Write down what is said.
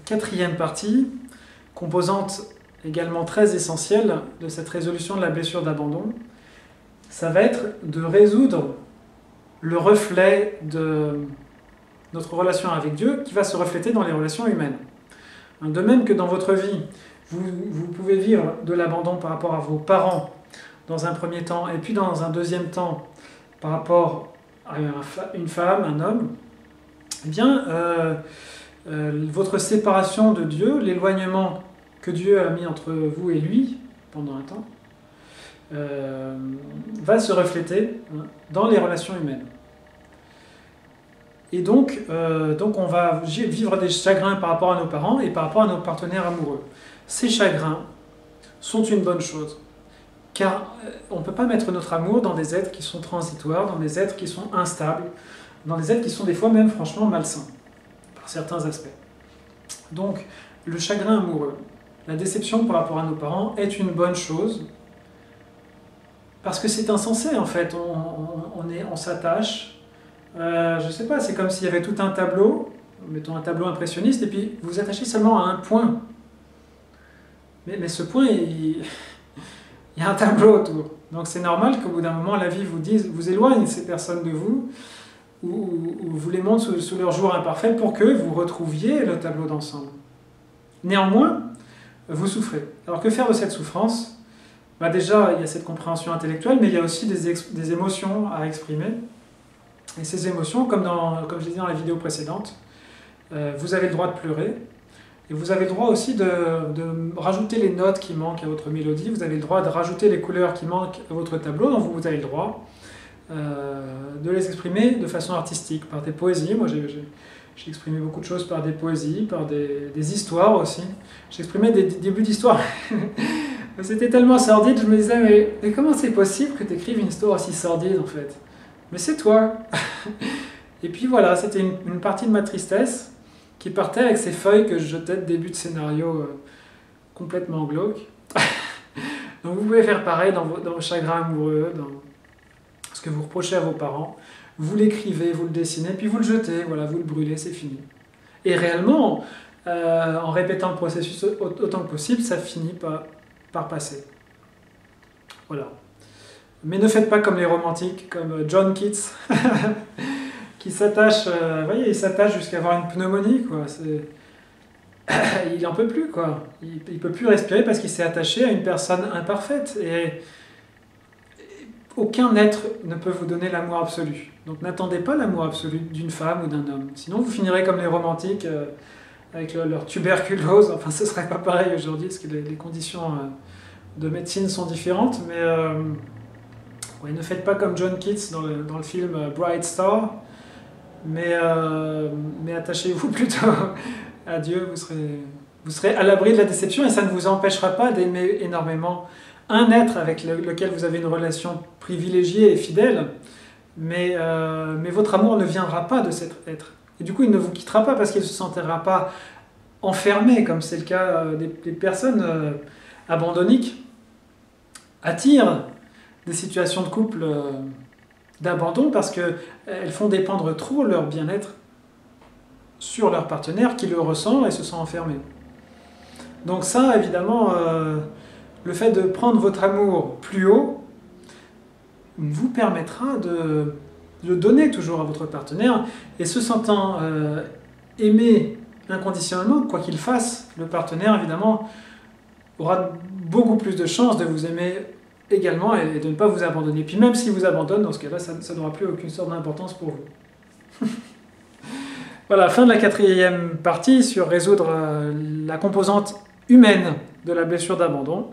Quatrième partie, composante également très essentielle de cette résolution de la blessure d'abandon, ça va être de résoudre le reflet de notre relation avec Dieu qui va se refléter dans les relations humaines. De même que dans votre vie, vous pouvez vivre de l'abandon par rapport à vos parents dans un premier temps, et puis dans un deuxième temps par rapport à une femme, un homme, eh bien, votre séparation de Dieu, l'éloignement que Dieu a mis entre vous et lui pendant un temps, va se refléter dans les relations humaines. Et donc on va vivre des chagrins par rapport à nos parents et par rapport à nos partenaires amoureux. Ces chagrins sont une bonne chose, car on ne peut pas mettre notre amour dans des êtres qui sont transitoires, dans des êtres qui sont instables, dans des êtres qui sont des fois même franchement malsains, par certains aspects. Donc, le chagrin amoureux, la déception par rapport à nos parents est une bonne chose, parce que c'est insensé en fait, on s'attache, je sais pas, c'est comme s'il y avait tout un tableau, mettons un tableau impressionniste, et puis vous vous attachez seulement à un point. Mais ce point, il y a un tableau autour. Donc c'est normal qu'au bout d'un moment, la vie vous éloigne ces personnes de vous, ou vous les montre sous leur jour imparfait pour que vous retrouviez le tableau d'ensemble. Néanmoins, vous souffrez. Alors que faire de cette souffrance? Déjà, il y a cette compréhension intellectuelle, mais il y a aussi des émotions à exprimer. Et ces émotions, comme je l'ai dit dans la vidéo précédente, vous avez le droit de pleurer, et vous avez le droit aussi de rajouter les notes qui manquent à votre mélodie, vous avez le droit de rajouter les couleurs qui manquent à votre tableau, donc vous avez le droit de les exprimer de façon artistique, par des poésies. Moi j'ai exprimé beaucoup de choses par des poésies, par des histoires aussi. J'ai exprimé des débuts d'histoire. C'était tellement sordide, je me disais, mais comment c'est possible que tu écrives une histoire aussi sordide en fait? Mais c'est toi. Et puis voilà, c'était une partie de ma tristesse qui partait avec ces feuilles que je jetais de début de scénario complètement glauque. Donc vous pouvez faire pareil dans vos chagrins amoureux, dans ce que vous reprochez à vos parents. Vous l'écrivez, vous le dessinez, puis vous le jetez, voilà, vous le brûlez, c'est fini. Et réellement, en répétant le processus autant que possible, ça finit par passer. Voilà. Mais ne faites pas comme les romantiques, comme John Keats, qui s'attache, vous voyez, il s'attache jusqu'à avoir une pneumonie, quoi. Il en peut plus, quoi. Il peut plus respirer parce qu'il s'est attaché à une personne imparfaite. Et aucun être ne peut vous donner l'amour absolu. Donc n'attendez pas l'amour absolu d'une femme ou d'un homme. Sinon vous finirez comme les romantiques, avec leur tuberculose. Enfin, ce serait pas pareil aujourd'hui, parce que les conditions de médecine sont différentes. Mais ouais, ne faites pas comme John Keats dans le film Bright Star. Mais attachez-vous plutôt à Dieu, vous serez à l'abri de la déception, et ça ne vous empêchera pas d'aimer énormément un être avec lequel vous avez une relation privilégiée et fidèle, mais votre amour ne viendra pas de cet être. Et du coup, il ne vous quittera pas parce qu'il ne se sentira pas enfermé, comme c'est le cas des personnes abandonniques, attirent des situations de couple d'abandon parce qu'elles font dépendre trop leur bien-être sur leur partenaire qui le ressent et se sent enfermé. Donc ça, évidemment, le fait de prendre votre amour plus haut vous permettra de le donner toujours à votre partenaire, et se sentant aimé inconditionnellement, quoi qu'il fasse, le partenaire, évidemment, aura beaucoup plus de chances de vous aimer également et de ne pas vous abandonner. Puis même s'il vous abandonne, dans ce cas-là, ça n'aura plus aucune sorte d'importance pour vous. Voilà, fin de la quatrième partie sur résoudre la composante humaine de la blessure d'abandon.